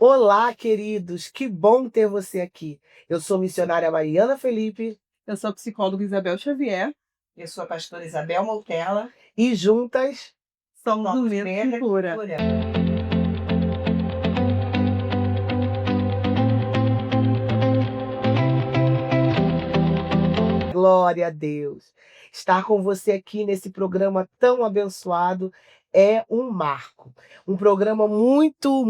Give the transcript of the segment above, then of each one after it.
Olá, queridos, que bom ter você aqui. Eu sou missionária Mariana Felipe Eu sou a psicóloga Isabel Xavier. Eu sou a pastora Isabel Moutella. e juntas Somos do Medo que Cura. glória a Deus. Estar com você aqui nesse programa tão abençoado é um marco. Um programa muito,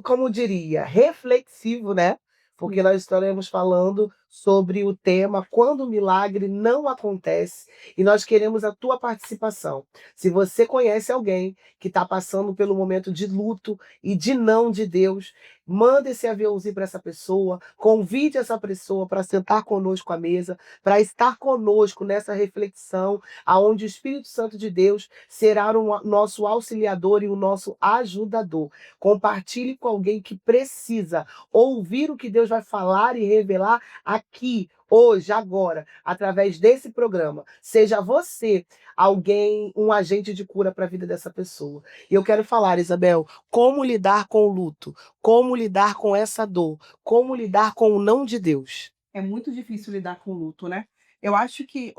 como diria, reflexivo, né? Porque nós estaremos falando sobre o tema Quando o Milagre Não Acontece e nós queremos a tua participação. Se você conhece alguém que está passando pelo momento de luto e de não de Deus, manda esse aviãozinho para essa pessoa, convide essa pessoa para sentar conosco à mesa, para estar conosco nessa reflexão, aonde o Espírito Santo de Deus será o nosso auxiliador e o nosso ajudador. Compartilhe com alguém que precisa ouvir o que Deus vai falar e revelar aqui, hoje, agora, através desse programa. Seja você alguém, um agente de cura para a vida dessa pessoa. E eu quero falar, Isabel, como lidar com o luto, como lidar com essa dor, como lidar com o não de Deus. É muito difícil lidar com o luto, né? Eu acho que,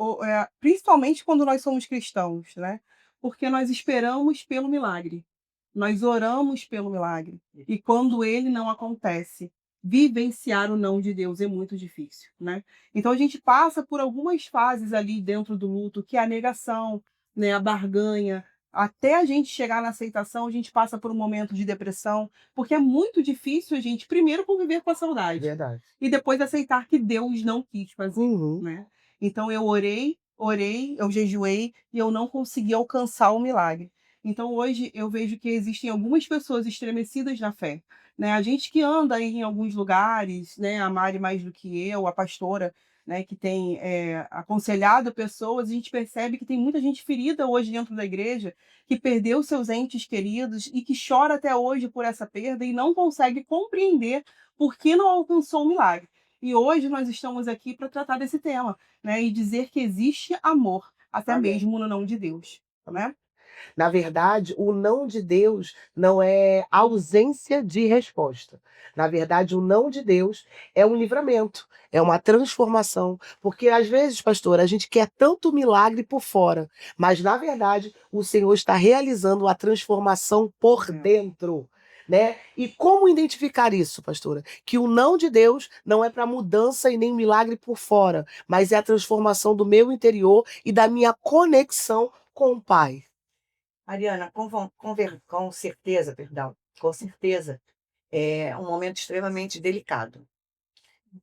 principalmente quando nós somos cristãos, né? Porque nós esperamos pelo milagre. Nós oramos pelo milagre. E quando ele não acontece, vivenciar o não de Deus é muito difícil, né? Então a gente passa por algumas fases ali dentro do luto, que é a negação, né, a barganha, até a gente chegar na aceitação, a gente passa por um momento de depressão, porque é muito difícil a gente primeiro conviver com a saudade Verdade. e depois aceitar que Deus não quis fazer, Uhum. né? Então eu orei, eu jejuei e eu não consegui alcançar o milagre. Então hoje eu vejo que existem algumas pessoas estremecidas na fé, né? A gente que anda aí em alguns lugares, né? A Mari mais do que eu, a pastora, né? Que tem aconselhado pessoas, a gente percebe que tem muita gente ferida hoje dentro da igreja, que perdeu seus entes queridos e que chora até hoje por essa perda e não consegue compreender por que não alcançou o milagre. E hoje nós estamos aqui para tratar desse tema, né? E dizer que existe amor, até Amém. mesmo no não de Deus, né? Na verdade, o não de Deus não é ausência de resposta. Na verdade, o não de Deus é um livramento, é uma transformação. Porque às vezes, pastor, a gente quer tanto milagre por fora, mas na verdade, o Senhor está realizando a transformação por dentro. Né? E como identificar isso, pastora? Que o não de Deus não é para mudança e nem milagre por fora, mas é a transformação do meu interior e da minha conexão com o Pai. Mariana, com certeza, perdão, com certeza, é um momento extremamente delicado.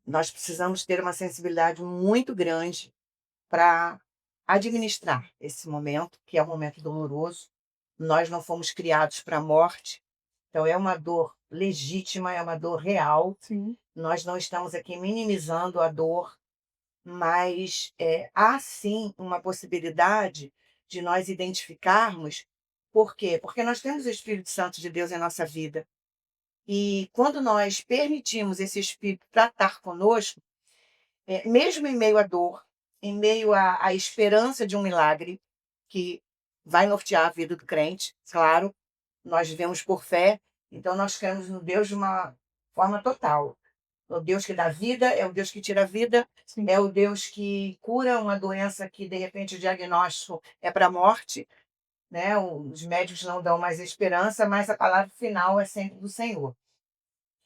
Nós precisamos ter uma sensibilidade muito grande para administrar esse momento, que é um momento doloroso. Nós não fomos criados para a morte, então é uma dor legítima, é uma dor real. Sim. Nós não estamos aqui minimizando a dor, mas há sim uma possibilidade de nós identificarmos. Por quê? Porque nós temos o Espírito Santo de Deus em nossa vida. E quando nós permitimos esse Espírito tratar conosco, mesmo em meio à dor, em meio à esperança de um milagre, que vai nortear a vida do crente, claro, nós vivemos por fé, então nós cremos no Deus de uma forma total. O Deus que dá vida, é o Deus que tira a vida, Sim. é o Deus que cura uma doença que, de repente, o diagnóstico é para a morte, né? Os médicos não dão mais esperança, mas a palavra final é sempre do Senhor.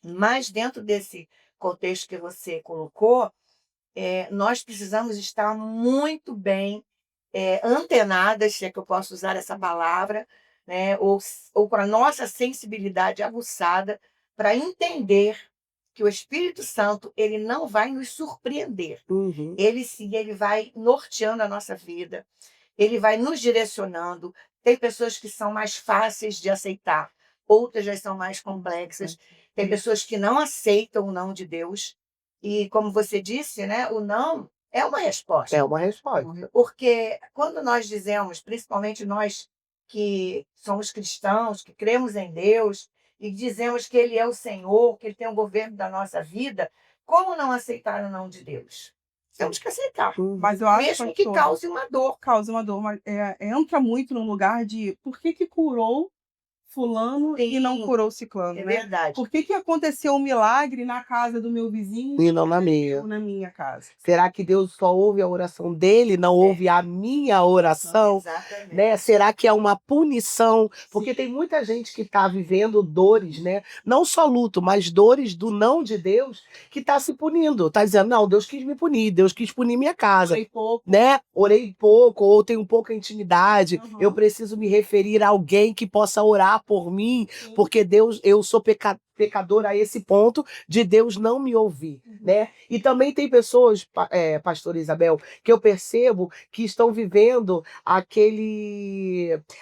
Mas dentro desse contexto que você colocou, nós precisamos estar muito bem antenadas, se é que eu posso usar essa palavra, né? Ou com a nossa sensibilidade aguçada para entender que o Espírito Santo ele não vai nos surpreender. Uhum. Ele vai norteando a nossa vida, ele vai nos direcionando. Tem pessoas que são mais fáceis de aceitar, outras já são mais complexas. Tem pessoas que não aceitam o não de Deus. E, como você disse, né, o não é uma resposta. É uma resposta. Porque quando nós dizemos, principalmente nós que somos cristãos, que cremos em Deus, e dizemos que Ele é o Senhor, que Ele tem o governo da nossa vida, como não aceitar o não de Deus? Temos que aceitar, Mas eu acho, mesmo que pastor, cause uma dor. causa uma dor, mas entra muito no lugar de por que que curou fulano e não Sim, curou ciclano, é né? verdade. Por que aconteceu um milagre na casa do meu vizinho E não na aconteceu minha. na minha casa? Será que Deus só ouve a oração dele, não ouve a minha oração? Exatamente. Né? Será que é uma punição? Porque Sim. tem muita gente que está vivendo dores, né? Não só luto, mas dores do não de Deus, que está se punindo. Está dizendo, não, Deus quis me punir, Deus quis punir minha casa. Orei pouco. Né? Orei pouco, ou tenho pouca intimidade, Uhum. eu preciso me referir a alguém que possa orar por mim, Sim. porque Deus, eu sou pecador a esse ponto de Deus não me ouvir, né? E também tem pessoas, pastora Isabel, que eu percebo que estão vivendo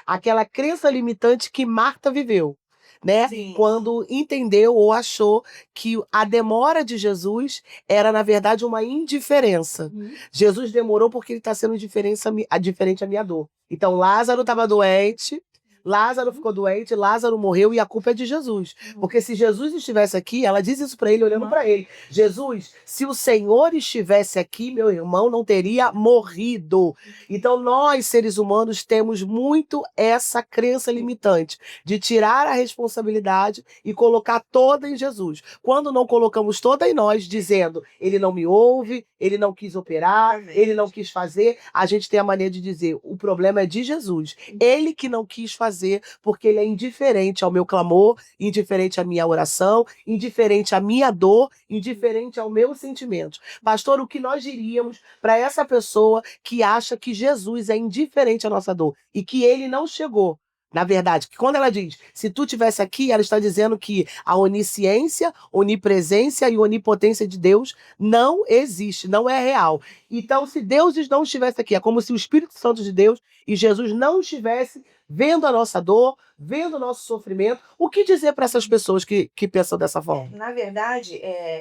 aquela crença limitante que Marta viveu. Né? Sim. Quando entendeu ou achou que a demora de Jesus era, na verdade, uma indiferença. Jesus demorou porque ele está sendo diferente à minha dor. Então, Lázaro estava doente, Lázaro ficou doente, Lázaro morreu e a culpa é de Jesus. Porque se Jesus estivesse aqui, ela diz isso para ele, olhando para ele: Jesus, se o Senhor estivesse aqui, meu irmão não teria morrido. Então, nós, seres humanos, temos muito essa crença limitante de tirar a responsabilidade e colocar toda em Jesus. Quando não colocamos toda em nós, dizendo, ele não me ouve, ele não quis operar, ele não quis fazer, a gente tem a mania de dizer, o problema é de Jesus. Ele que não quis fazer, porque ele é indiferente ao meu clamor, indiferente à minha oração, indiferente à minha dor, indiferente ao meu sentimento. Pastor, o que nós diríamos para essa pessoa que acha que Jesus é indiferente à nossa dor e que ele não chegou? Na verdade, que quando ela diz, se tu estivesse aqui, ela está dizendo que a onisciência, onipresença e onipotência de Deus não existe, não é real. Então, se Deus não estivesse aqui, é como se o Espírito Santo de Deus e Jesus não estivesse vendo a nossa dor, vendo o nosso sofrimento. O que dizer para essas pessoas que pensam dessa forma? Na verdade,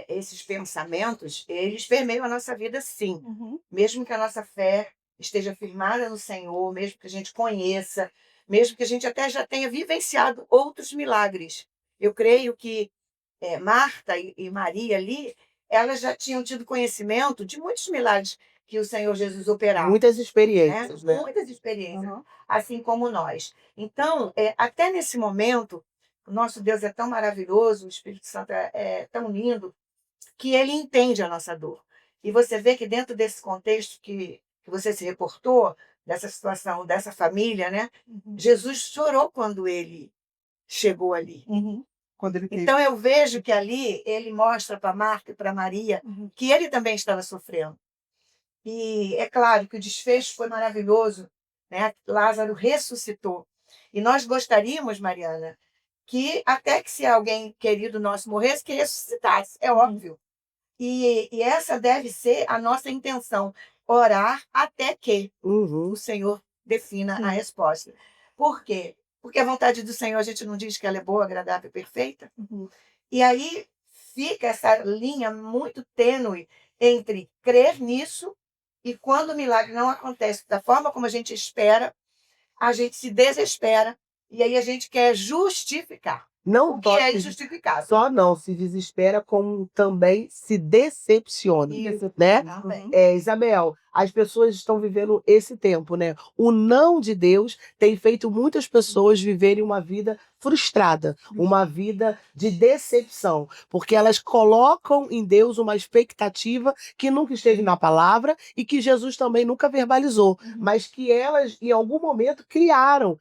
esses pensamentos, eles permeiam a nossa vida, sim. Mesmo que a nossa fé esteja firmada no Senhor, mesmo que a gente conheça, mesmo que a gente até já tenha vivenciado outros milagres. Eu creio que Marta e Maria ali, elas já tinham tido conhecimento de muitos milagres que o Senhor Jesus operava. Muitas experiências, né? Muitas experiências, assim como nós. Então, até nesse momento, o nosso Deus é tão maravilhoso, o Espírito Santo é tão lindo, que ele entende a nossa dor. E você vê que dentro desse contexto que você se reportou, dessa situação, dessa família, né? Jesus chorou quando ele chegou ali. Quando ele teve. Então eu vejo que ali ele mostra para Marta e para Maria que ele também estava sofrendo. E é claro que o desfecho foi maravilhoso, né? Lázaro ressuscitou. E nós gostaríamos, Mariana, que até que se alguém querido nosso morresse, que ressuscitasse, é óbvio. E essa deve ser a nossa intenção, orar até que o Senhor defina a resposta. Por quê? Porque a vontade do Senhor, a gente não diz que ela é boa, agradável e perfeita? E aí fica essa linha muito tênue entre crer nisso e quando o milagre não acontece da forma como a gente espera, a gente se desespera e aí a gente quer justificar. Não O que é injustificável. Só não se desespera, como também se decepciona, Isso, né? também. Isabel, as pessoas estão vivendo esse tempo, né? O não de Deus tem feito muitas pessoas viverem uma vida frustrada, uma vida de decepção, porque elas colocam em Deus uma expectativa que nunca esteve na palavra e que Jesus também nunca verbalizou, mas que elas, em algum momento, criaram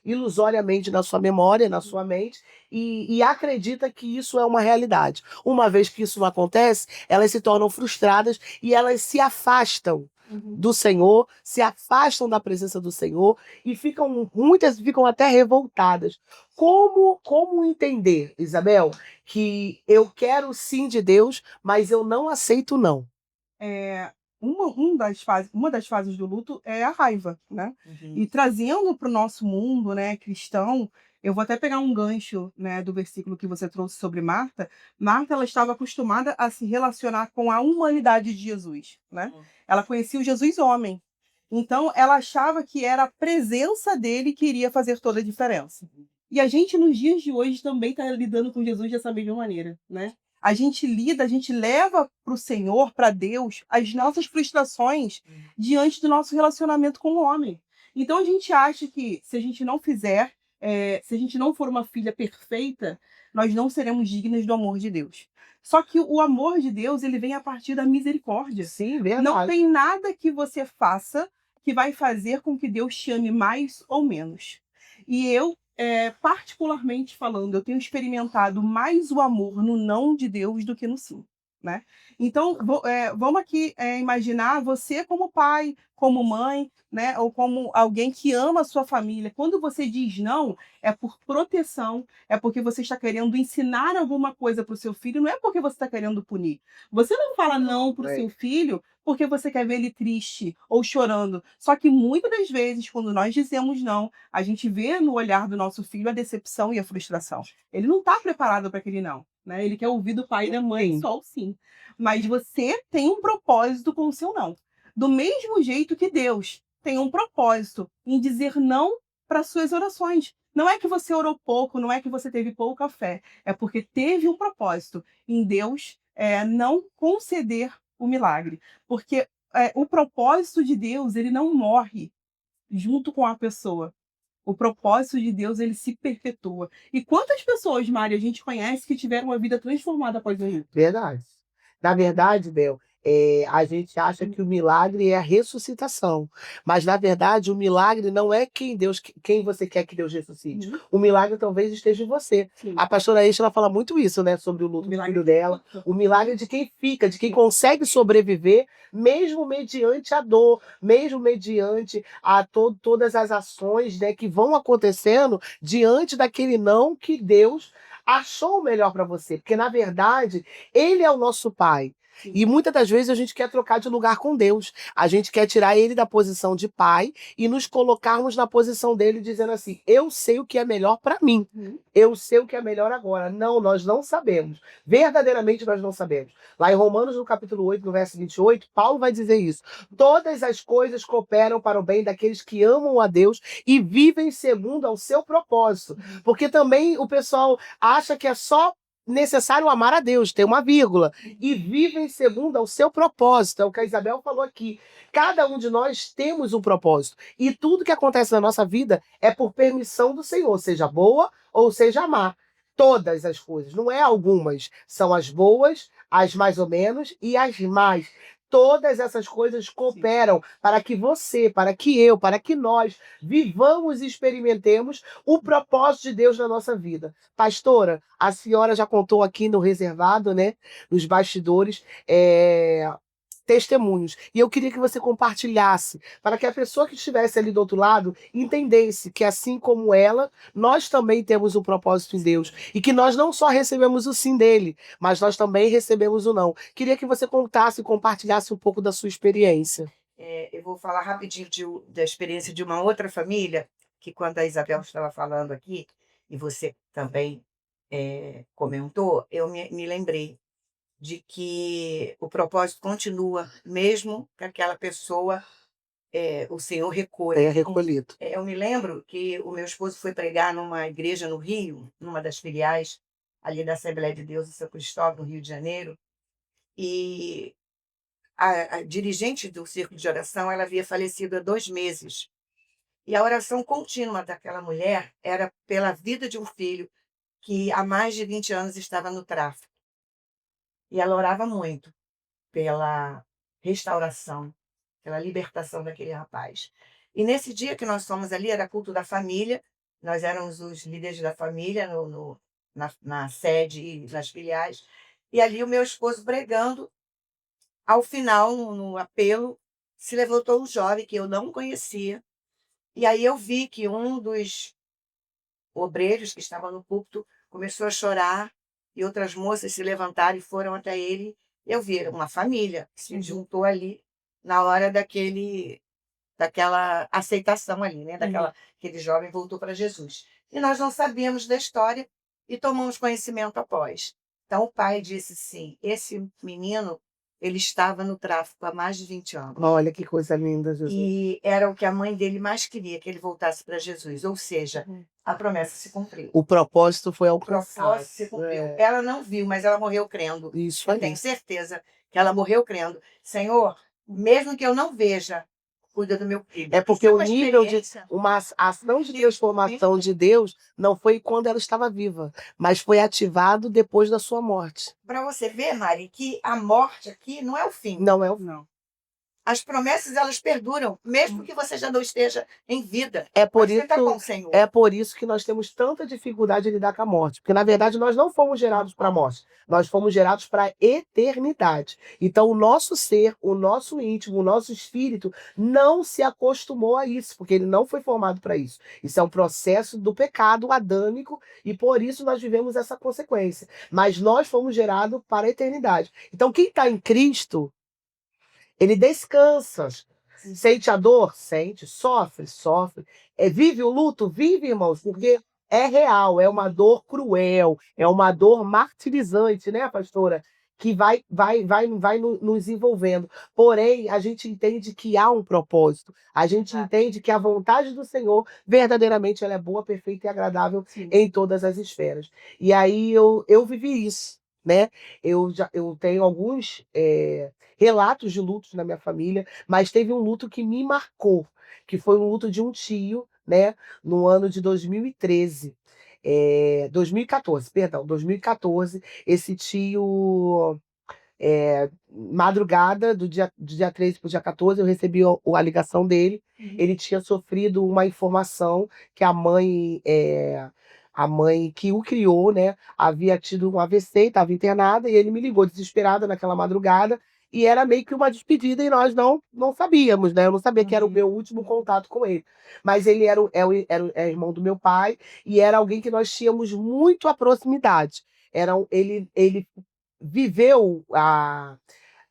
ilusoriamente na sua memória, na sua mente, e acredita que isso é uma realidade. Uma vez que isso não acontece, elas se tornam frustradas e elas se afastam do Senhor, se afastam da presença do Senhor e muitas ficam até revoltadas. Como entender, Isabel, que eu quero sim de Deus, mas eu não aceito não? Uma das fases do luto é a raiva, né? E trazendo para o nosso mundo, né, cristão, eu vou até pegar um gancho, né, do versículo que você trouxe sobre Marta. Marta, ela estava acostumada a se relacionar com a humanidade de Jesus, né? Ela conhecia o Jesus homem. Então, ela achava que era a presença dele que iria fazer toda a diferença. E a gente, nos dias de hoje, também está lidando com Jesus dessa mesma maneira, né? A gente leva para o Senhor, para Deus, as nossas frustrações diante do nosso relacionamento com o homem. Então a gente acha que se a gente não fizer, se a gente não for uma filha perfeita, nós não seremos dignas do amor de Deus. Só que o amor de Deus, ele vem a partir da misericórdia. Sim, Não verdade. tem nada que você faça que vai fazer com que Deus te ame mais ou menos. E eu, particularmente falando, eu tenho experimentado mais o amor no não de Deus do que no sim, né? Então, vamos aqui imaginar você como pai, como mãe, né? Ou como alguém que ama a sua família. Quando você diz não, é por proteção, é porque você está querendo ensinar alguma coisa para o seu filho, não é porque você está querendo punir. Você não fala não para o seu filho porque você quer ver ele triste ou chorando. Só que muitas das vezes, quando nós dizemos não, a gente vê no olhar do nosso filho a decepção e a frustração. Ele não está preparado para aquele não, né? Ele quer ouvir do pai e da mãe Sim. só o sim. Mas você tem um propósito com o seu não. Do mesmo jeito que Deus tem um propósito em dizer não para suas orações. Não é que você orou pouco, não é que você teve pouca fé, é porque teve um propósito em Deus não conceder o milagre. Porque o propósito de Deus, ele não morre junto com a pessoa. O propósito de Deus, ele se perpetua. E quantas pessoas, Mari, a gente conhece que tiveram uma vida transformada após o luto? Verdade. Na verdade, Bel, a gente acha que o milagre é a ressuscitação, mas na verdade o milagre não é quem você quer que Deus ressuscite. Uhum. O milagre talvez esteja em você. Sim. A pastora Eixa, ela fala muito isso, né, sobre o luto do milagre filho dela. O milagre de quem fica, de quem consegue sobreviver, mesmo mediante a dor, mesmo mediante todas as ações, né, que vão acontecendo diante daquele não que Deus achou o melhor para você, porque na verdade ele é o nosso pai. Sim. E muitas das vezes a gente quer trocar de lugar com Deus. A gente quer tirar ele da posição de pai e nos colocarmos na posição dele, dizendo assim: eu sei o que é melhor para mim. Uhum. Eu sei o que é melhor agora. Não, nós não sabemos. Verdadeiramente nós não sabemos. Lá em Romanos, no capítulo 8, no verso 28, Paulo vai dizer isso. Todas as coisas cooperam para o bem daqueles que amam a Deus e vivem segundo ao seu propósito. Porque também o pessoal acha que é só necessário amar a Deus, tem uma vírgula, e vivem segundo ao seu propósito, é o que a Isabel falou aqui. Cada um de nós temos um propósito, e tudo que acontece na nossa vida é por permissão do Senhor, seja boa ou seja má. Todas as coisas, não é algumas, são as boas, as mais ou menos e as más. Todas essas coisas cooperam para que você, para que eu, para que nós vivamos e experimentemos o propósito de Deus na nossa vida. Pastora, a senhora já contou aqui no reservado, né, nos bastidores, testemunhos. E eu queria que você compartilhasse, para que a pessoa que estivesse ali do outro lado entendesse que, assim como ela, nós também temos um propósito em Deus. E que nós não só recebemos o sim dele, mas nós também recebemos o não. Queria que você contasse e compartilhasse um pouco da sua experiência. Eu vou falar rapidinho da experiência de uma outra família, que quando a Isabel estava falando aqui, e você também comentou, eu me lembrei de que o propósito continua, mesmo que aquela pessoa, o Senhor recolha. É recolhido. Eu me lembro que o meu esposo foi pregar numa igreja no Rio, numa das filiais ali da Assembleia de Deus em São Cristóvão, no Rio de Janeiro, e a dirigente do círculo de oração, ela havia falecido há 2 meses. E a oração contínua daquela mulher era pela vida de um filho que há mais de 20 anos estava no tráfico. E ela orava muito pela restauração, pela libertação daquele rapaz. E nesse dia que nós fomos ali, era culto da família, nós éramos os líderes da família na sede e nas filiais, e ali o meu esposo pregando. Ao final, no apelo, se levantou um jovem que eu não conhecia, e aí eu vi que um dos obreiros que estava no púlpito começou a chorar, e outras moças se levantaram e foram até ele. Eu vi, era uma família que se juntou ali na hora daquela aceitação ali, né? Aquele jovem voltou para Jesus. E nós não sabíamos da história e tomamos conhecimento após. Então o pai disse sim, esse menino, ele estava no tráfico há mais de 20 anos. Olha que coisa linda, Jesus. E era o que a mãe dele mais queria, que ele voltasse para Jesus. Ou seja, a promessa se cumpriu. O propósito foi O alcançado. propósito se cumpriu. Ela não viu, mas ela morreu crendo. Isso Eu aí. tenho certeza que ela morreu crendo. Senhor, mesmo que eu não veja cuida do meu filho. É porque Isso é o uma nível de experiência uma ação de transformação de Deus não foi quando ela estava viva, mas foi ativado depois da sua morte. para você ver, Mari, que a morte aqui não é o fim. Não é o Não. As promessas, elas perduram, mesmo que você já não esteja em vida. É por Mas você está com o isso, Senhor. é por isso que nós temos tanta dificuldade de lidar com a morte, porque na verdade nós não fomos gerados para a morte, nós fomos gerados para a eternidade. Então o nosso ser, o nosso íntimo, o nosso espírito não se acostumou a isso, porque ele não foi formado para isso. Isso é um processo do pecado adâmico e por isso nós vivemos essa consequência. Mas nós fomos gerados para a eternidade. Então quem está em Cristo, ele descansa. Sente a dor? Sente. Sofre? Sofre. Vive o luto? Vive, irmãos, porque é real, é uma dor cruel, é uma dor martirizante, né, pastora? Que vai nos envolvendo. Porém, a gente entende que há um propósito. A gente entende que a vontade do Senhor, verdadeiramente, ela é boa, perfeita e agradável Sim. em todas as esferas. E aí eu vivi isso, né? Eu tenho alguns relatos de lutos na minha família, mas teve um luto que me marcou, que foi um luto de um tio, né, no ano de 2013. 2014, perdão, 2014, esse tio, madrugada do dia 13 para o dia 14, eu recebi a ligação dele. Ele tinha sofrido uma informação que a mãe que o criou, né, havia tido um AVC, estava internada, e ele me ligou desesperado naquela madrugada, e era meio que uma despedida, e nós não sabíamos, né? Eu não sabia que era o meu último contato com ele. Mas ele é irmão do meu pai, e era alguém que nós tínhamos muito a proximidade. Ele viveu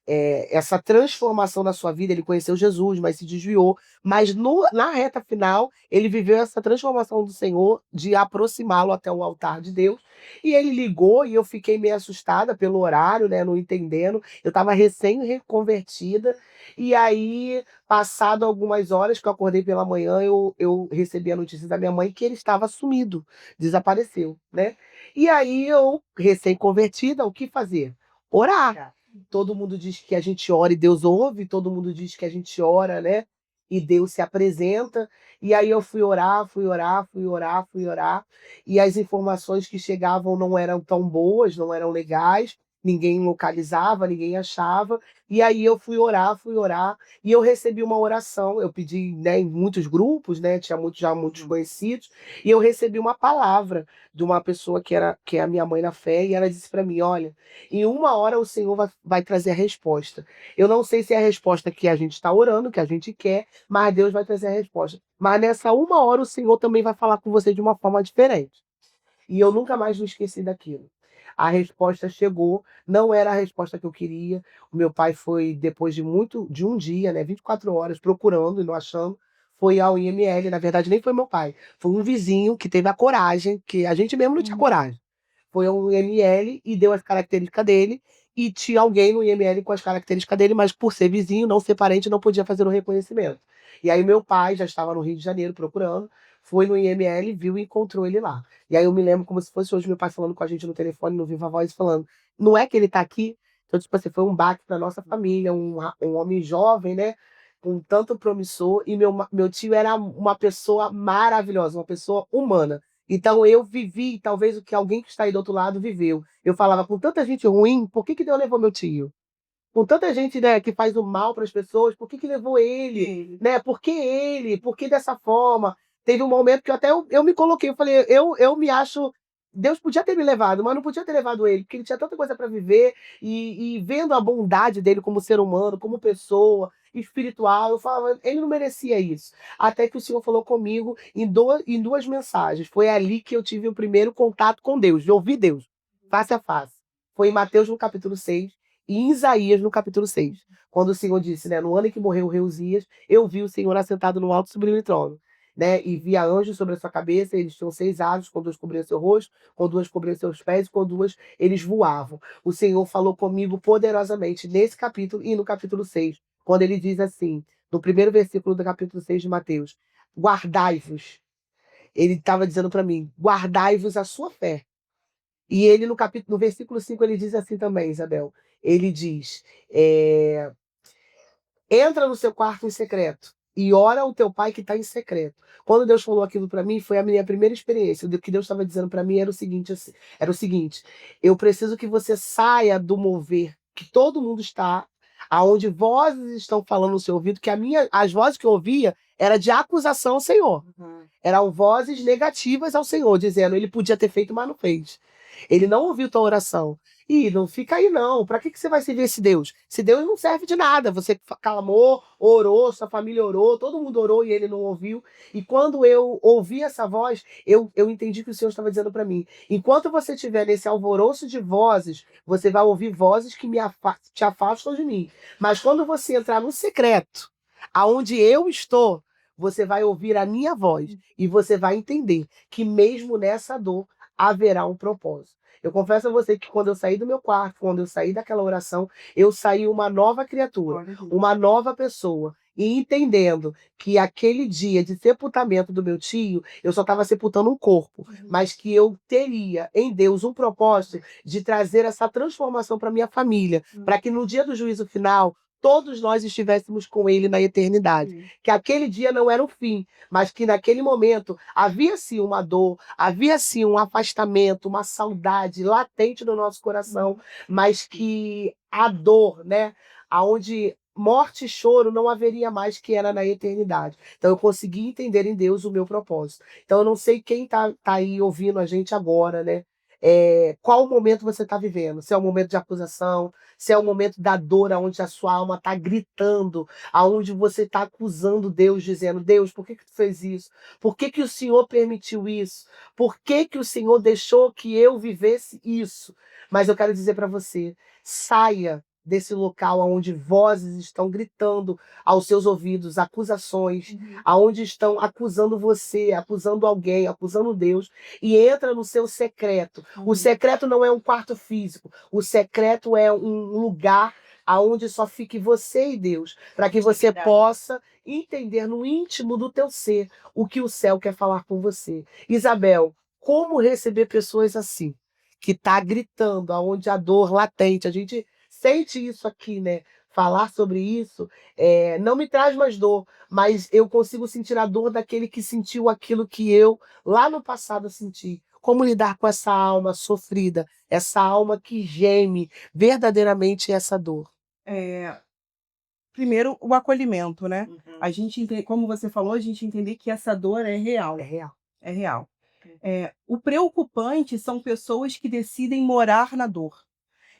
essa transformação na sua vida. Ele conheceu Jesus, mas se desviou. Mas na reta final, ele viveu essa transformação do Senhor, de aproximá-lo até o altar de Deus. E ele ligou e eu fiquei meio assustada pelo horário, né, não entendendo. Eu estava recém-reconvertida. E aí, passado algumas horas que eu acordei pela manhã, eu recebi a notícia da minha mãe que ele estava sumido, desapareceu, né? E aí eu, recém-convertida, o que fazer? Orar. Todo mundo diz que a gente ora e Deus ouve, todo mundo diz que a gente ora, né? E Deus se apresenta. E aí eu fui orar, fui orar, fui orar, fui orar. E as informações que chegavam não eram tão boas, não eram legais. Ninguém localizava, ninguém achava. E aí eu fui orar, e eu recebi uma oração. Eu pedi, né, em muitos grupos, né? Tinha muitos conhecidos, e eu recebi uma palavra de uma pessoa que é a minha mãe na fé, e ela disse para mim: olha, em uma hora o Senhor vai trazer a resposta. Eu não sei se é a resposta que a gente está orando, que a gente quer, mas Deus vai trazer a resposta. Mas nessa uma hora o Senhor também vai falar com você de uma forma diferente. E eu nunca mais me esqueci daquilo. A resposta chegou, não era a resposta que eu queria. O meu pai foi, depois de um dia, né, 24 horas, procurando e não achando, foi ao IML. Na verdade, nem foi meu pai, foi um vizinho que teve a coragem, que a gente mesmo não tinha coragem. Foi ao IML e deu as características dele, e tinha alguém no IML com as características dele, mas por ser vizinho, não ser parente, não podia fazer o reconhecimento. E aí meu pai já estava no Rio de Janeiro procurando, foi no IML, viu e encontrou ele lá. E aí eu me lembro como se fosse hoje meu pai falando com a gente no telefone, no Viva Voz, falando: não é que ele tá aqui? Então, tipo assim, foi um baque para nossa família, um homem jovem, né? Com tanto promissor, e meu tio era uma pessoa maravilhosa, uma pessoa humana. Então eu vivi talvez o que alguém que está aí do outro lado viveu. Eu falava: com tanta gente ruim, por que que Deus levou meu tio? Com tanta gente, né, que faz o mal para as pessoas, por que que levou ele, né? Por que ele? Por que dessa forma? Teve um momento que eu me coloquei, eu falei, eu me acho, Deus podia ter me levado, mas não podia ter levado ele, porque ele tinha tanta coisa para viver, e vendo a bondade dele como ser humano, como pessoa espiritual, eu falava, ele não merecia isso. Até que o Senhor falou comigo em duas mensagens. Foi ali que eu tive o primeiro contato com Deus, de ouvir Deus, face a face. Foi em Mateus, no capítulo 6, e em Isaías, no capítulo 6, quando o Senhor disse, né, no ano em que morreu o rei Uzias, eu vi o Senhor assentado no alto e sublime trono, né, e via anjos sobre a sua cabeça. Eles tinham 6 asas, com 2 cobriam seu rosto, com 2 cobriam seus pés, e com 2 eles voavam. O Senhor falou comigo poderosamente nesse capítulo e no capítulo 6, quando ele diz assim, no primeiro versículo do capítulo 6 de Mateus: guardai-vos. Ele estava dizendo para mim: guardai-vos a sua fé. E ele no versículo 5 ele diz assim também, Isabel. Ele diz: entra no seu quarto em secreto e ora ao teu pai que está em secreto. Quando Deus falou aquilo para mim, foi a minha primeira experiência. O que Deus estava dizendo para mim era o seguinte, assim, era o seguinte: eu preciso que você saia do mover que todo mundo está, aonde vozes estão falando no seu ouvido, que as vozes que eu ouvia era de acusação ao Senhor. Uhum. Eram vozes negativas ao Senhor, dizendo ele podia ter feito, mas não fez. Ele não ouviu tua oração. Ih, não fica aí não. Para que você vai servir esse Deus? Esse Deus não serve de nada. Você clamou, orou, sua família orou, todo mundo orou e ele não ouviu. E quando eu ouvi essa voz, eu entendi que o Senhor estava dizendo para mim: enquanto você estiver nesse alvoroço de vozes, você vai ouvir vozes que te afastam de mim. Mas quando você entrar no secreto, aonde eu estou, você vai ouvir a minha voz e você vai entender que mesmo nessa dor haverá um propósito. Eu confesso a você que quando eu saí do meu quarto, quando eu saí daquela oração, eu saí uma nova criatura, Glória a Deus. uma nova pessoa. E entendendo que aquele dia de sepultamento do meu tio, eu só estava sepultando um corpo, mas que eu teria em Deus um propósito de trazer essa transformação para minha família, para que no dia do juízo final todos nós estivéssemos com ele na eternidade. Que aquele dia não era o fim, mas que naquele momento havia sim uma dor, havia sim um afastamento, uma saudade latente no nosso coração, mas que a dor, né, aonde morte e choro não haveria mais, que era na eternidade. Então eu consegui entender em Deus o meu propósito. Então eu não sei quem tá aí ouvindo a gente agora, né? Qual momento você está vivendo? Se é um momento de acusação, se é um momento da dor, onde a sua alma está gritando, aonde você está acusando Deus, dizendo: Deus, por que tu fez isso? Por que o Senhor permitiu isso? Por que o Senhor deixou que eu vivesse isso? Mas eu quero dizer para você: saia desse local onde vozes estão gritando aos seus ouvidos, acusações, aonde estão acusando você, acusando alguém, acusando Deus, e entra no seu secreto. O secreto não é um quarto físico, o secreto é um lugar aonde só fique você e Deus, para que você possa entender no íntimo do teu ser o que o céu quer falar com você. Isabel, como receber pessoas assim, que tá gritando, aonde a dor latente, a gente sente isso aqui, né? Falar sobre isso não me traz mais dor, mas eu consigo sentir a dor daquele que sentiu aquilo que eu lá no passado senti. Como lidar com essa alma sofrida, essa alma que geme verdadeiramente essa dor? É, primeiro, o acolhimento, né? Uhum. A gente, como você falou, a gente entender que essa dor é real. É real. É real. O preocupante são pessoas que decidem morar na dor.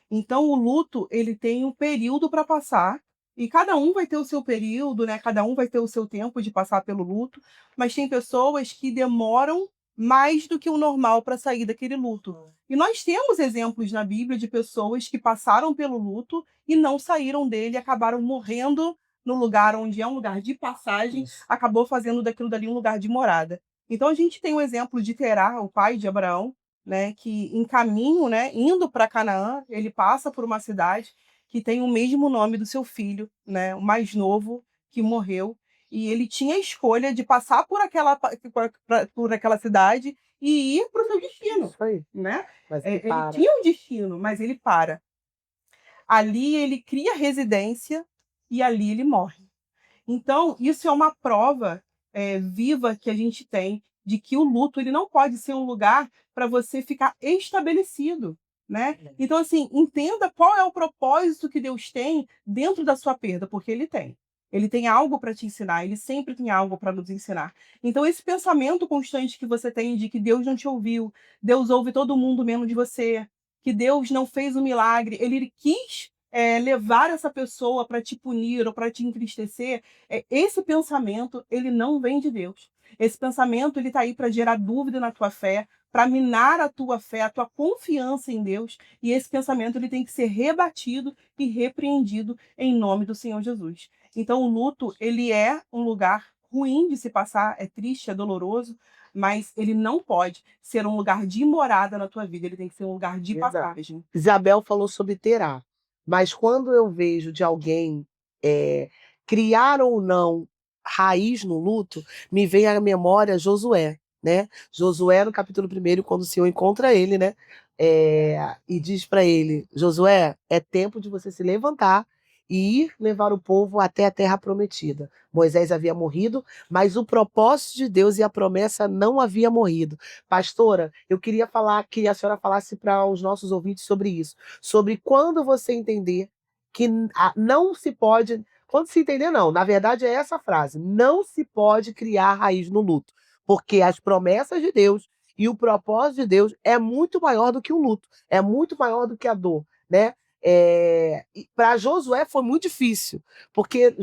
Então, o luto, ele tem um período para passar, e cada um vai ter o seu período, né? Cada um vai ter o seu tempo de passar pelo luto, mas tem pessoas que demoram mais do que o normal para sair daquele luto. E nós temos exemplos na Bíblia de pessoas que passaram pelo luto e não saíram dele, acabaram morrendo no lugar onde é um lugar de passagem, Isso. acabou fazendo daquilo dali um lugar de morada. Então, a gente tem o exemplo de Terá, o pai de Abraão, né, que em caminho, né, indo para Canaã, ele passa por uma cidade que tem o mesmo nome do seu filho, né, o mais novo, que morreu, e ele tinha a escolha de passar por aquela cidade e ir para o seu destino, Isso aí. né? Mas Ele para. tinha um destino, mas ele para. Ali ele cria residência e ali ele morre. Então, isso é uma prova viva que a gente tem de que o luto ele não pode ser um lugar para você ficar estabelecido, né? Então, assim, entenda qual é o propósito que Deus tem dentro da sua perda, porque Ele tem. Ele tem algo para te ensinar, Ele sempre tem algo para nos ensinar. Então, esse pensamento constante que você tem de que Deus não te ouviu, Deus ouve todo mundo menos de você, que Deus não fez o milagre, Ele quis levar essa pessoa para te punir ou para te entristecer, esse pensamento ele não vem de Deus. Esse pensamento ele está aí para gerar dúvida na tua fé, para minar a tua fé, a tua confiança em Deus. E esse pensamento ele tem que ser rebatido e repreendido em nome do Senhor Jesus. Então o luto ele é um lugar ruim de se passar, é triste, é doloroso, mas ele não pode ser um lugar de morada na tua vida. Ele tem que ser um lugar de Exato. passagem. Isabel falou sobre Terá, mas quando eu vejo de alguém criar ou não raiz no luto, me vem à memória Josué, né? Josué no capítulo 1, quando o Senhor encontra ele, né? E diz para ele: Josué, é tempo de você se levantar e ir levar o povo até a terra prometida. Moisés havia morrido, mas o propósito de Deus e a promessa não havia morrido. Pastora, eu queria falar que a senhora falasse para os nossos ouvintes sobre isso, sobre quando você entender que não se pode, quando se entender não, na verdade é essa frase, não se pode criar raiz no luto, porque as promessas de Deus e o propósito de Deus é muito maior do que o luto, é muito maior do que a dor, né? Para Josué foi muito difícil, porque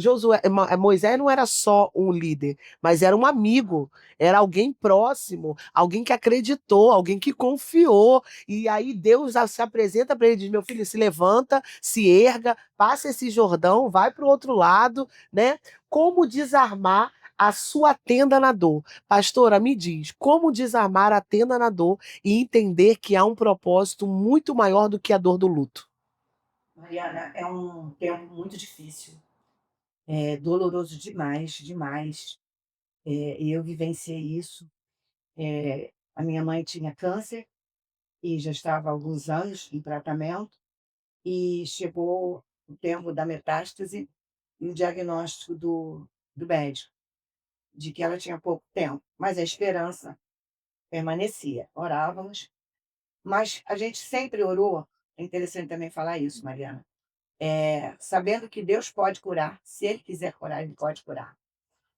Moisés não era só um líder, mas era um amigo, era alguém próximo, alguém que acreditou, alguém que confiou. E aí Deus se apresenta para ele e diz: meu filho, se levanta, se erga, passa esse Jordão, vai para o outro lado, né? Como desarmar a sua tenda na dor? Pastora, me diz, como desarmar a tenda na dor e entender que há um propósito muito maior do que a dor do luto? Mariana, é um tempo muito difícil, é doloroso demais, demais. E eu vivenciei isso. A minha mãe tinha câncer e já estava há alguns anos em tratamento, e chegou o tempo da metástase e o diagnóstico do médico, de que ela tinha pouco tempo, mas a esperança permanecia. Orávamos, mas a gente sempre orou. É interessante também falar isso, Mariana. Sabendo que Deus pode curar, se Ele quiser curar, Ele pode curar,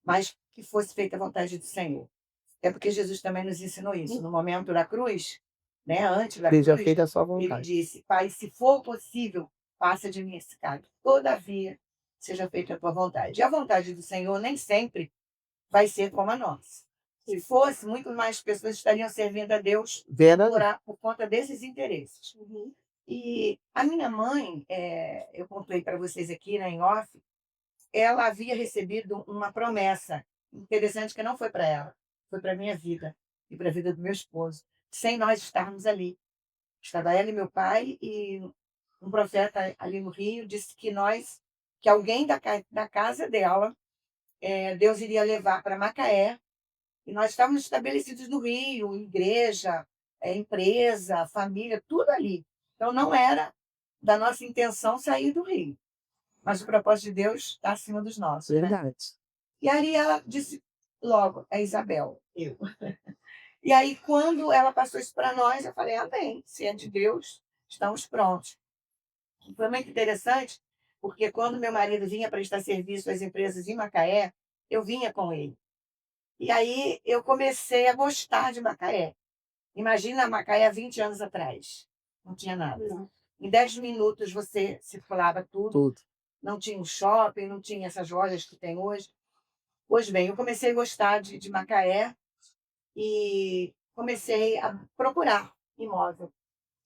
mas que fosse feita a vontade do Senhor. É porque Jesus também nos ensinou isso. No momento da cruz, né, antes da Seja cruz, feita a sua ele vontade. disse: Pai, se for possível, passa de mim esse cálice. Todavia, seja feita a tua vontade. E a vontade do Senhor nem sempre vai ser como a nossa. Se fosse, muito mais pessoas estariam servindo a Deus Verdade. por conta desses interesses. E a minha mãe, eu contei para vocês aqui, né, em off, ela havia recebido uma promessa interessante que não foi para ela, foi para a minha vida e para a vida do meu esposo, sem nós estarmos ali. Estava ela e meu pai, e um profeta ali no Rio disse que alguém da casa dela, Deus iria levar para Macaé, e nós estávamos estabelecidos no Rio, igreja, empresa, família, tudo ali. Então não era da nossa intenção sair do Rio, mas o propósito de Deus está acima dos nossos, né? Verdade. E aí ela disse logo: é Isabel, eu. E aí, quando ela passou isso para nós, eu falei: amém, se é de Deus, estamos prontos. E foi muito interessante, porque quando meu marido vinha prestar serviço às empresas em Macaé, eu vinha com ele. E aí eu comecei a gostar de Macaé. Imagina Macaé há 20 anos atrás. Não tinha nada. Não. Em 10 minutos você circulava tudo. Tudo. Não tinha um shopping, não tinha essas lojas que tem hoje. Pois bem, eu comecei a gostar de Macaé e comecei a procurar imóvel,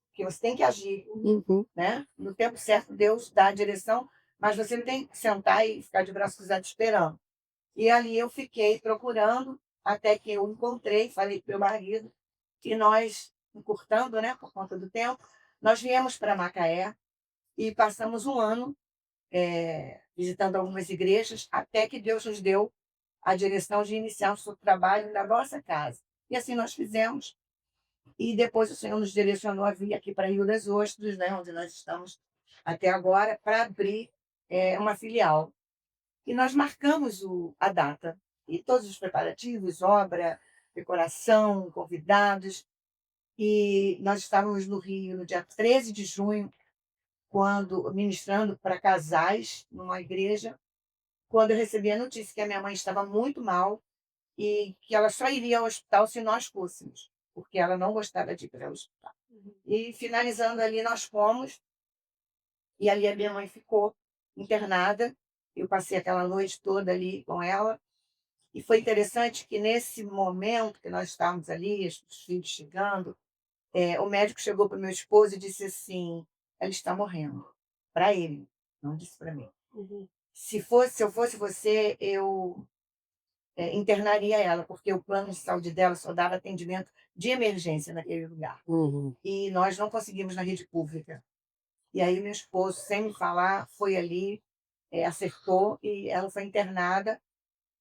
porque você tem que agir, Uhum. né? No tempo certo, Deus dá a direção, mas você não tem que sentar e ficar de braços cruzados esperando. E ali eu fiquei procurando, até que eu encontrei, falei para o meu marido, e nós, encurtando, né, por conta do tempo, nós viemos para Macaé e passamos um ano visitando algumas igrejas, até que Deus nos deu a direção de iniciar o seu trabalho na nossa casa. E assim nós fizemos. E depois o Senhor nos direcionou a vir aqui para Rio das Ostras, né, onde nós estamos até agora, para abrir uma filial. E nós marcamos a data. E todos os preparativos, obra, decoração, convidados. E nós estávamos no Rio no dia 13 de junho, quando ministrando para casais numa igreja, quando eu recebi a notícia que a minha mãe estava muito mal e que ela só iria ao hospital se nós fôssemos, porque ela não gostava de ir para o hospital. E finalizando ali, nós fomos, e ali a minha mãe ficou internada. Eu passei aquela noite toda ali com ela, e foi interessante que nesse momento que nós estávamos ali, os filhos chegando, o médico chegou para o meu esposo e disse assim: ela está morrendo. Para ele, não disse para mim. Se eu fosse você, eu internaria ela, porque o plano de saúde dela só dava atendimento de emergência naquele lugar. Uhum. E nós não conseguimos na rede pública. E aí meu esposo, sem me falar, foi ali, acertou, e ela foi internada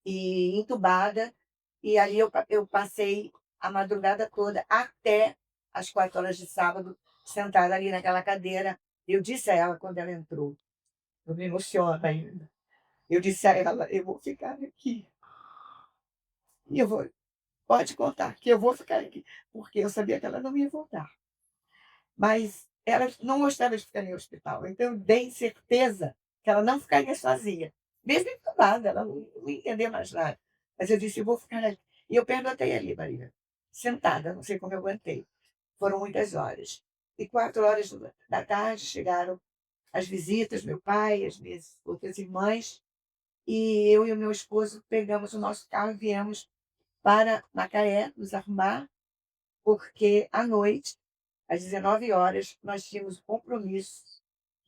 e entubada. E ali eu passei a madrugada toda até as 4 horas de sábado, sentada ali naquela cadeira. Eu disse a ela quando ela entrou: eu me emociono ainda. Eu disse a ela: "Eu vou ficar aqui, e eu vou pode contar que eu vou ficar aqui", porque eu sabia que ela não ia voltar. Mas ela não gostava de ficar em hospital, então eu dei certeza que ela não ficaria sozinha, mesmo entubada, ela não ia entender mais nada. Mas eu disse: "Eu vou ficar aqui". E eu perguntei ali, Maria, sentada, não sei como eu aguentei. Foram muitas horas. E 4 horas da tarde chegaram as visitas, meu pai, as minhas outras irmãs, e eu e o meu esposo pegamos o nosso carro e viemos para Macaé nos arrumar, porque à noite, às 19 horas, nós tínhamos o compromisso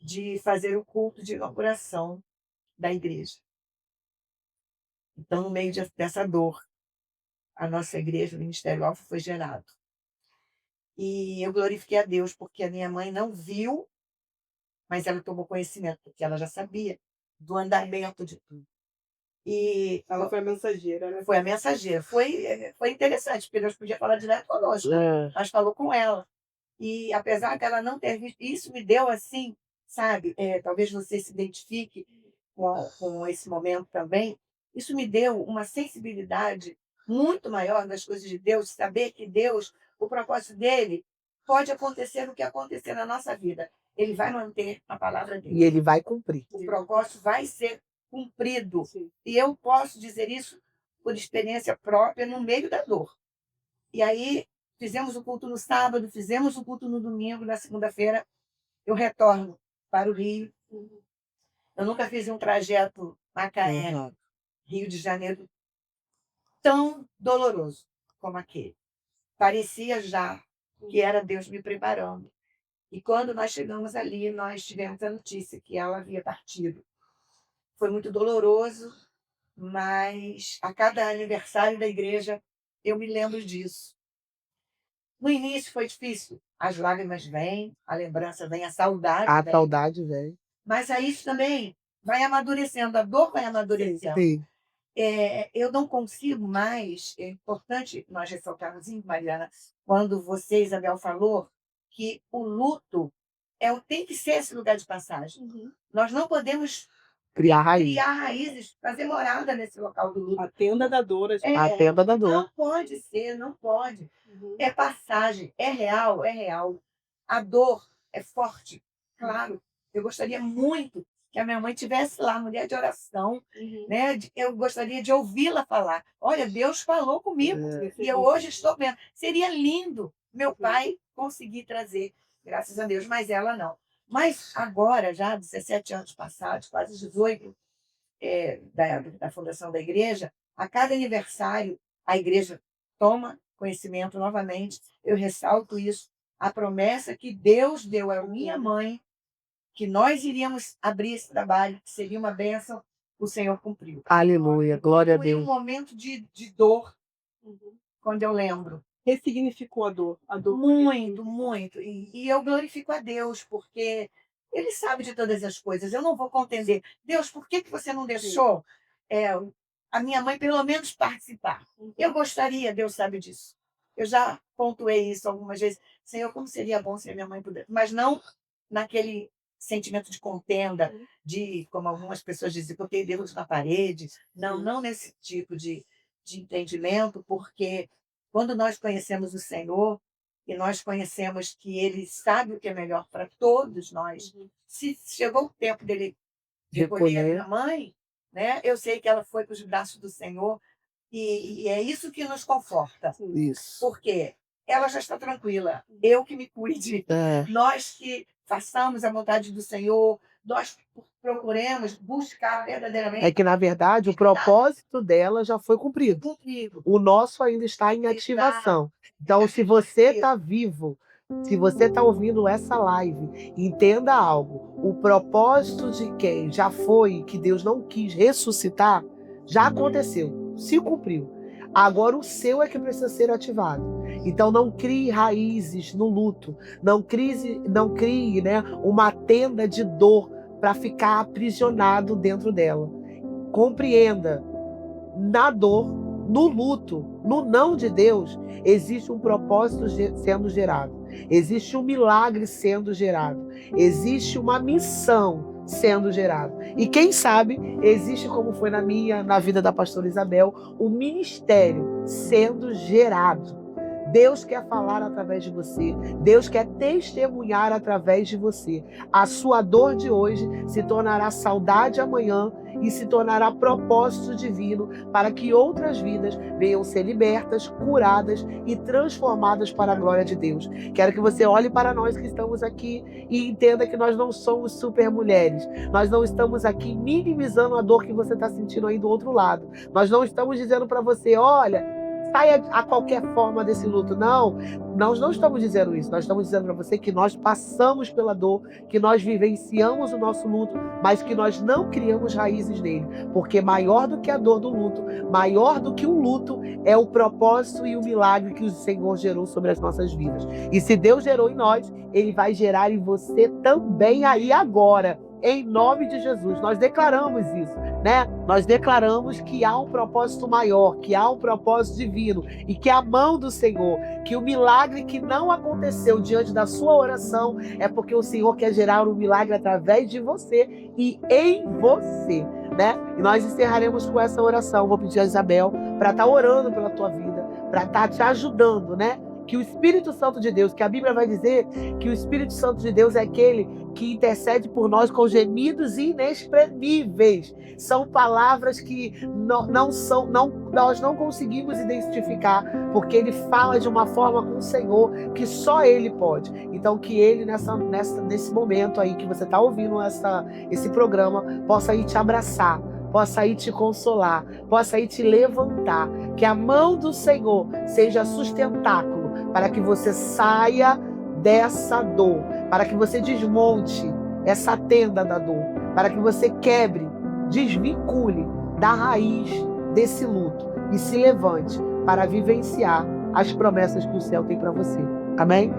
de fazer o culto de inauguração da igreja. Então, no meio dessa dor, a nossa igreja, o Ministério Alfa, foi gerado. E eu glorifiquei a Deus, porque a minha mãe não viu, mas ela tomou conhecimento, porque ela já sabia do andamento de tudo. E Ela foi a mensageira, né? foi a mensageira. Foi interessante, porque Deus podia falar direto conosco, É. mas falou com ela. E apesar dela não ter visto, isso me deu assim, sabe, talvez você se identifique com esse momento também, isso me deu uma sensibilidade muito maior das coisas de Deus, saber que Deus, o propósito dele, pode acontecer o que acontecer na nossa vida. Ele vai manter a palavra E dele. ele vai cumprir. O propósito vai ser cumprido. Sim. E eu posso dizer isso por experiência própria no meio da dor. E aí, fizemos o culto no sábado, fizemos o culto no domingo, na segunda-feira eu retorno para o Rio. Eu nunca fiz um trajeto Macaé, Uhum. Rio de Janeiro, tão doloroso como aquele. Parecia já que era Deus me preparando. E quando nós chegamos ali, nós tivemos a notícia que ela havia partido. Foi muito doloroso, mas a cada aniversário da igreja eu me lembro disso. No início foi difícil, as lágrimas vêm, a lembrança vem, a saudade A vem, saudade vem. mas aí isso também vai amadurecendo, a dor vai amadurecendo. Sim. Eu não consigo mais, é importante nós ressaltarmos isso, Mariana, quando você, Isabel, falou que o luto tem que ser esse lugar de passagem. Nós não podemos Criar raiz. criar raízes, fazer morada nesse local do luto. A tenda da dor. A tenda da dor. Não pode ser, não pode. É passagem, é real, é real. A dor é forte, claro. Eu gostaria muito que a minha mãe tivesse lá, mulher de oração, né? Eu gostaria de ouvi-la falar. Olha, Deus falou comigo e eu hoje estou vendo. Seria lindo meu pai conseguir trazer, graças a Deus, mas ela não. Mas agora, já 17 anos passados, quase 18, da fundação da igreja, a cada aniversário a igreja toma conhecimento novamente. Eu ressalto isso, a promessa que Deus deu à minha mãe, que nós iríamos abrir esse trabalho, que seria uma bênção, o Senhor cumpriu. Aleluia, glória a Foi um Deus. momento de dor, quando eu lembro. Ressignificou a dor. A dor Muito, muito. E eu glorifico a Deus, porque Ele sabe de todas as coisas. Eu não vou contender. Deus, por que você não deixou a minha mãe, pelo menos, participar? Eu gostaria, Deus sabe disso. Eu já pontuei isso algumas vezes. Senhor, como seria bom se a minha mãe pudesse. Mas não naquele sentimento de contenda, de, como algumas pessoas dizem, coloquei Deus na parede. Não, não nesse tipo de entendimento, porque quando nós conhecemos o Senhor e nós conhecemos que Ele sabe o que é melhor para todos nós, se chegou o tempo dele recolher a minha mãe, né? Eu sei que ela foi para os braços do Senhor e é isso que nos conforta. Isso. Porque ela já está tranquila, eu que me cuide, nós que façamos a vontade do Senhor, nós procuremos buscar verdadeiramente. É que, na verdade, o propósito dela já foi cumprido. Cumprido. O nosso ainda está em ativação. Então, se você está vivo, se você está ouvindo essa live, entenda algo. O propósito de quem já foi, que Deus não quis ressuscitar, já aconteceu, se cumpriu. Agora o seu é que precisa ser ativado. Então não crie raízes no luto, não crie, né, uma tenda de dor para ficar aprisionado dentro dela. Compreenda, na dor, no luto, no não de Deus, existe um propósito sendo gerado. Existe um milagre sendo gerado. Existe uma missão sendo gerado. E quem sabe, existe, como foi na vida da pastora Isabel, o ministério sendo gerado. Deus quer falar através de você. Deus quer testemunhar através de você. A sua dor de hoje se tornará saudade amanhã e se tornará propósito divino para que outras vidas venham ser libertas, curadas e transformadas para a glória de Deus. Quero que você olhe para nós que estamos aqui e entenda que nós não somos super mulheres. Nós não estamos aqui minimizando a dor que você está sentindo aí do outro lado. Nós não estamos dizendo para você, olha, saia a qualquer forma desse luto. Não, nós não estamos dizendo isso. Nós estamos dizendo para você que nós passamos pela dor, que nós vivenciamos o nosso luto, mas que nós não criamos raízes nele. Porque maior do que a dor do luto, maior do que o luto, é o propósito e o milagre que o Senhor gerou sobre as nossas vidas. E se Deus gerou em nós, Ele vai gerar em você também aí agora. Em nome de Jesus, nós declaramos isso, né? Nós declaramos que há um propósito maior, que há um propósito divino e que a mão do Senhor, que o milagre que não aconteceu diante da sua oração é porque o Senhor quer gerar um milagre através de você e em você, né? E nós encerraremos com essa oração. Vou pedir a Isabel para estar orando pela tua vida, para estar te ajudando, né? Que o Espírito Santo de Deus, que a Bíblia vai dizer que o Espírito Santo de Deus é aquele que intercede por nós com gemidos inexprimíveis. São palavras que nós não conseguimos identificar, porque Ele fala de uma forma com o Senhor que só Ele pode. Então que Ele, nesse momento aí que você está ouvindo esse programa, possa ir te abraçar, possa ir te consolar, possa ir te levantar. Que a mão do Senhor seja sustentáculo para que você saia dessa dor, para que você desmonte essa tenda da dor, para que você quebre, desvincule da raiz desse luto e se levante para vivenciar as promessas que o céu tem para você. Amém?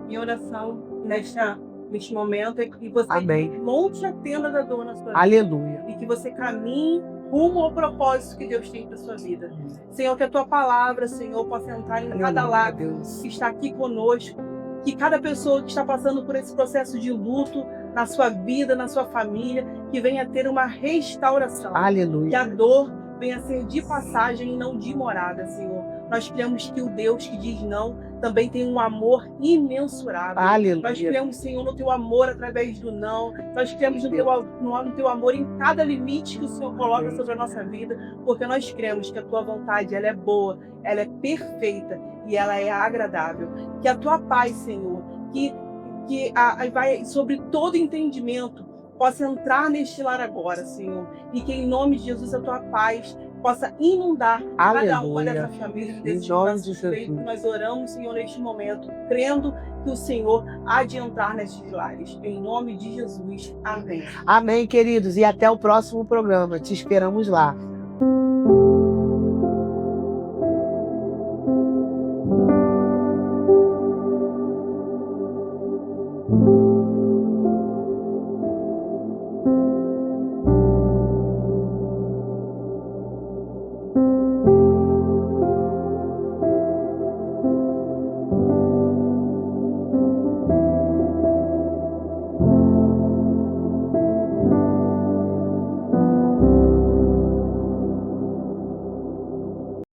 Minha oração neste momento é que você Amém. monte a tenda da dor na sua vida. Aleluia. E que você caminhe rumo ao propósito que Deus tem para sua vida. Senhor, que a tua palavra, Senhor, possa entrar em cada lado que está aqui conosco, que cada pessoa que está passando por esse processo de luto na sua vida, na sua família, que venha ter uma restauração. Aleluia. Que a dor venha ser de passagem e não de morada, Senhor. Nós cremos que o Deus que diz não também tem um amor imensurável. Aleluia. Nós cremos, Senhor, no teu amor através do não. Nós cremos no teu amor em cada limite que o Senhor coloca sobre a nossa vida, porque nós cremos que a tua vontade ela é boa, ela é perfeita e ela é agradável. Que a tua paz, Senhor, que vai sobre todo entendimento, possa entrar neste lar agora, Senhor. E que em nome de Jesus a tua paz possa inundar cada uma dessas famílias, desses nossos feitos. Nós oramos, Senhor, neste momento, crendo que o Senhor há de entrar nestes lares. Em nome de Jesus. Amém. Amém, queridos. E até o próximo programa. Te esperamos lá.